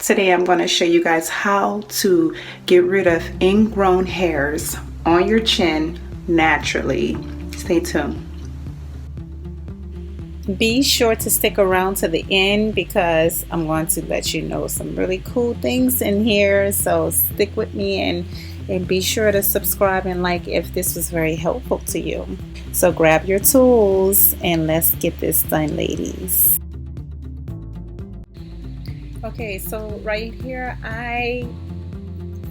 Today I'm going to show you guys how to get rid of ingrown hairs on your chin naturally. Stay tuned. Be sure to stick around to the end because I'm going to let you know some really cool things in here. So stick with me and be sure to subscribe and like if this was very helpful to you. So grab your tools and let's get this done, ladies. Okay, so right here I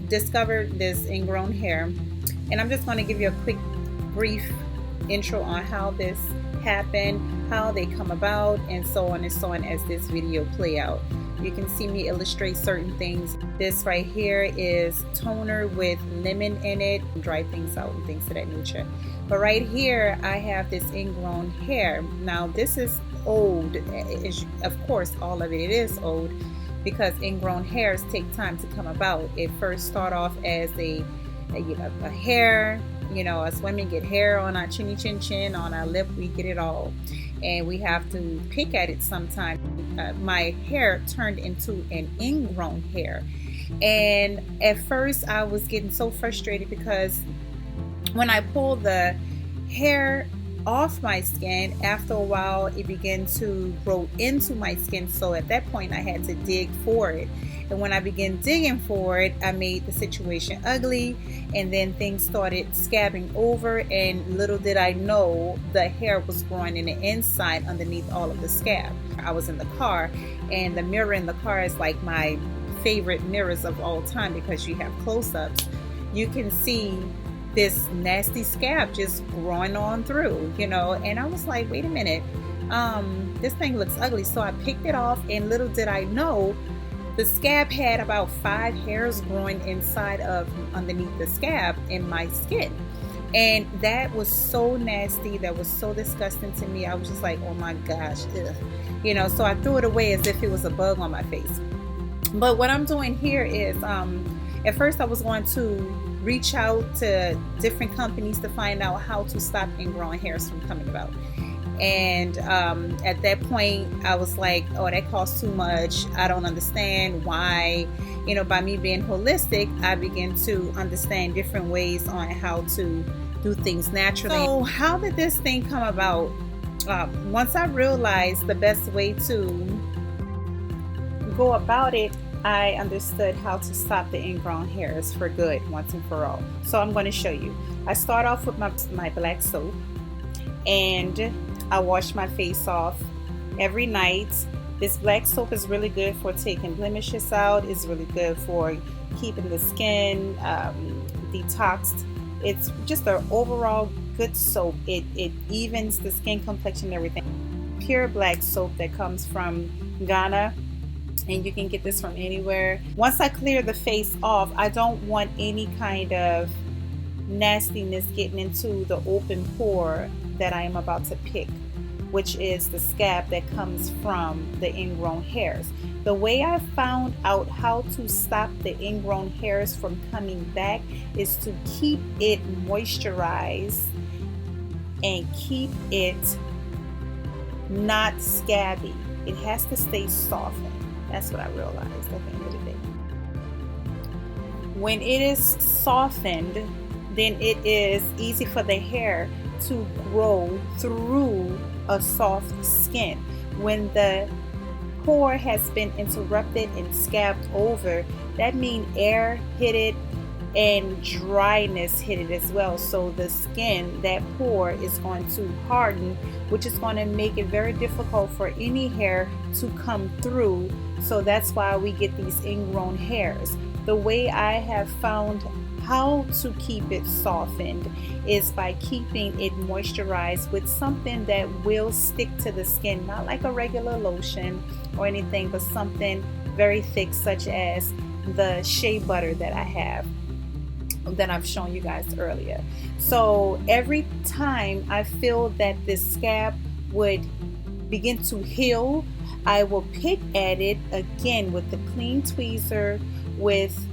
discovered this ingrown hair, and I'm just going to give you a quick brief intro on how this happened, how they come about, and so on as this video play out. You can see me illustrate certain things. This right here is toner with lemon in it, dry things out and things of that nature. But right here I have this ingrown hair. Now this is old. Of course all of it is old because ingrown hairs take time to come about. It first start off as a hair. You know, us women get hair on our chin, on our lip, we get it all. And we have to pick at it sometimes. My hair turned into an ingrown hair. And at first I was getting so frustrated because when I pulled the hair off my skin, after a while it began to grow into my skin. So at that point I had to dig for it. And when I began digging for it, I made the situation ugly, and then things started scabbing over, and little did I know the hair was growing in the inside underneath all of the scab. I was in the car, and the mirror in the car is like my favorite mirrors of all time because you have close-ups. You can see this nasty scab just growing on through, you know, and I was like, wait a minute, this thing looks ugly. So I picked it off, and little did I know the scab had about 5 hairs growing inside of underneath the scab in my skin. And that was so nasty. That was so disgusting to me. I was just like, oh my gosh, ugh. You know, so I threw it away as if it was a bug on my face. But what I'm doing here is, at first I was going to reach out to different companies to find out how to stop ingrown hairs from coming about. And at that point I was like, oh, that costs too much. I don't understand why. You know, by me being holistic, I began to understand different ways on how to do things naturally. So how did this thing come about? Once I realized the best way to go about it, I understood how to stop the ingrown hairs for good once and for all. So I'm going to show you. I start off with my black soap, and I wash my face off every night. This black soap is really good for taking blemishes out. It's really good for keeping the skin detoxed. It's just an overall good soap. It evens the skin complexion and everything. Pure black soap that comes from Ghana, and you can get this from anywhere. Once I clear the face off, I don't want any kind of nastiness getting into the open pore that I am about to pick, which is the scab that comes from the ingrown hairs. The way I found out how to stop the ingrown hairs from coming back is to keep it moisturized and keep it not scabby. It has to stay softened. That's what I realized at the end of the day. When it is softened, then it is easy for the hair to grow through a soft skin. When the pore has been interrupted and scabbed over, that means air hit it and dryness hit it as well. So the skin, that pore is going to harden, which is going to make it very difficult for any hair to come through. So that's why we get these ingrown hairs. The way I have found how to keep it softened is by keeping it moisturized with something that will stick to the skin, not like a regular lotion or anything, but something very thick, such as the shea butter that I have, that I've shown you guys earlier. So every time I feel that this scab would begin to heal, I will pick at it again with the clean tweezer, with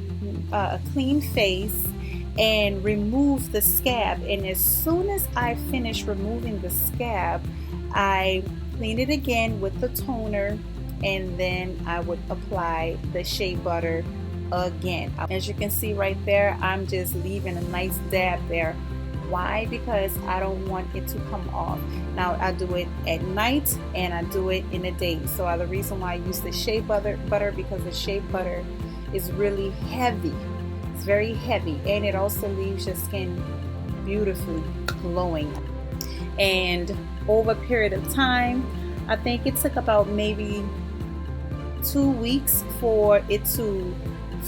a clean face, and remove the scab. And as soon as I finish removing the scab, I clean it again with the toner and then I would apply the shea butter again. As you can see right there, I'm just leaving a nice dab there. Why? Because I don't want it to come off. Now I do it at night and I do it in the day. So the reason why I use the shea butter because the shea butter is really heavy. It's very heavy, and it also leaves your skin beautifully glowing. And over a period of time, I think it took about maybe 2 weeks for it to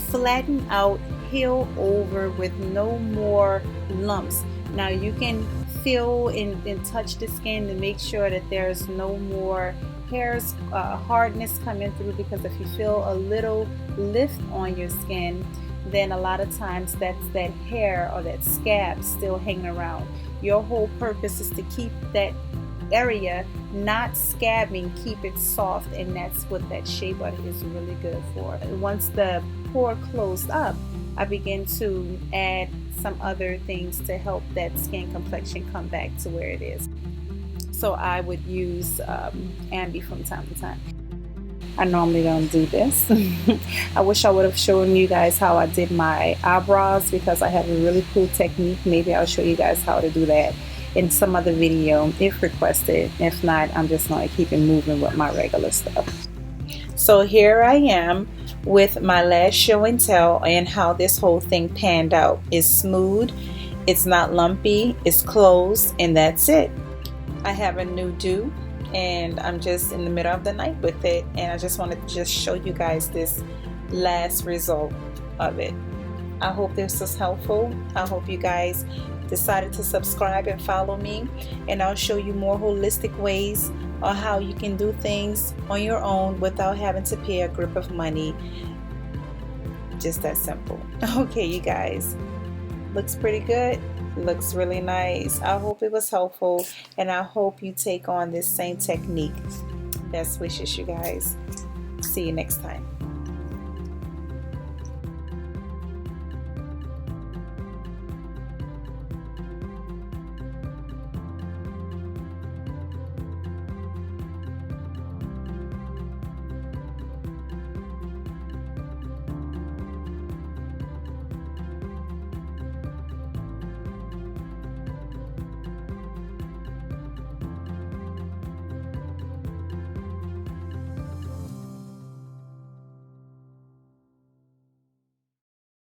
flatten out, heal over with no more lumps. Now you can feel and touch the skin to make sure that there's no more hairs, hardness coming through, because if you feel a little lift on your skin, then a lot of times that's that hair or that scab still hanging around. Your whole purpose is to keep that area not scabbing, keep it soft, and that's what that shea butter is really good for. Once the pore closed up, I begin to add some other things to help that skin complexion come back to where it is. So I would use Ambi from time to time. I normally don't do this. I wish I would have shown you guys how I did my eyebrows, because I have a really cool technique. Maybe I'll show you guys how to do that in some other video if requested. If not, I'm just going to keep it moving with my regular stuff. So here I am with my last show and tell and how this whole thing panned out. It's smooth, it's not lumpy, it's closed, and that's it. I have a new do, and I'm just in the middle of the night with it, and I just wanted to just show you guys this last result of it. I hope this was helpful. I hope you guys decided to subscribe and follow me, and I'll show you more holistic ways on how you can do things on your own without having to pay a grip of money. Just that simple. Okay, you guys, looks pretty good, looks really nice. I hope it was helpful, and I hope you take on this same technique. Best wishes, you guys. See you next time.